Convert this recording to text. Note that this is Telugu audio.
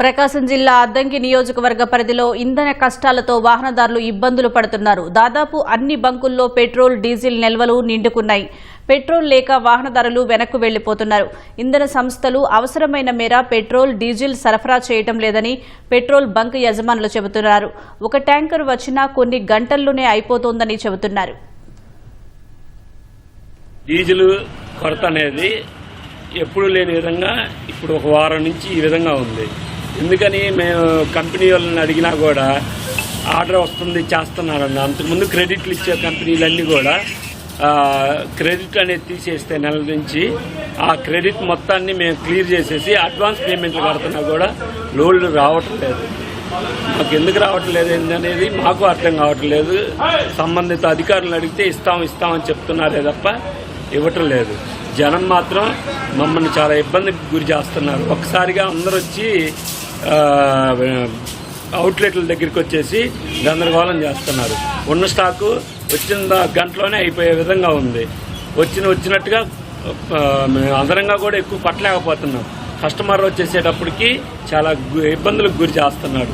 ప్రకాశం జిల్లా అద్దంకి నియోజకవర్గ పరిధిలో ఇంధన కష్టాలతో వాహనదారులు ఇబ్బందులు పడుతున్నారు. దాదాపు అన్ని బంకుల్లో పెట్రోల్, డీజిల్ నిల్వలు నిండుకున్నాయి. పెట్రోల్ లేక వాహనదారులు వెనక్కు వెళ్లిపోతున్నారు. ఇంధన సంస్థలు అవసరమైన మేర పెట్రోల్, డీజిల్ సరఫరా చేయటం లేదని పెట్రోల్ బంక్ యజమానులు చెబుతున్నారు. ఒక ట్యాంకర్ వచ్చినా కొన్ని గంటల్లోనే అయిపోతోందని చెబుతున్నారు. డీజిల్ కొరత అనేది ఎప్పుడు లేని విధంగా ఇప్పుడు ఒక వారం నుంచి ఈ విధంగా ఉంది. ఎందుకని మేము కంపెనీ వాళ్ళని అడిగినా కూడా ఆర్డర్ వస్తుంది చేస్తున్నారన్న. అంతకుముందు క్రెడిట్లు ఇచ్చే కంపెనీలన్నీ కూడా క్రెడిట్ అనేది తీసేస్తే నెల నుంచి ఆ క్రెడిట్ మొత్తాన్ని మేము క్లియర్ చేసేసి అడ్వాన్స్ పేమెంట్లు కడుతున్నా కూడా లోన్లు రావటం లేదు. మాకు ఎందుకు రావటం లేదు అనేది మాకు అర్థం కావటం లేదు. సంబంధిత అధికారులను అడిగితే ఇస్తామని చెప్తున్నారే తప్ప ఇవ్వటం లేదు. జనం మాత్రం మమ్మల్ని చాలా ఇబ్బందికి గురి చేస్తున్నారు. ఒక్కసారిగా అందరూ వచ్చి అవుట్లెట్ల దగ్గరికి వచ్చేసి గందరగోళం చేస్తున్నారు. ఉన్న స్టాకు వచ్చిన గంటలోనే అయిపోయే విధంగా ఉంది. వచ్చినట్టుగా అందరంగా కూడా ఎక్కువ పట్టలేకపోతున్నాం. కస్టమర్ వచ్చేసేటప్పటికి చాలా ఇబ్బందులకు గురి చేస్తున్నాడు.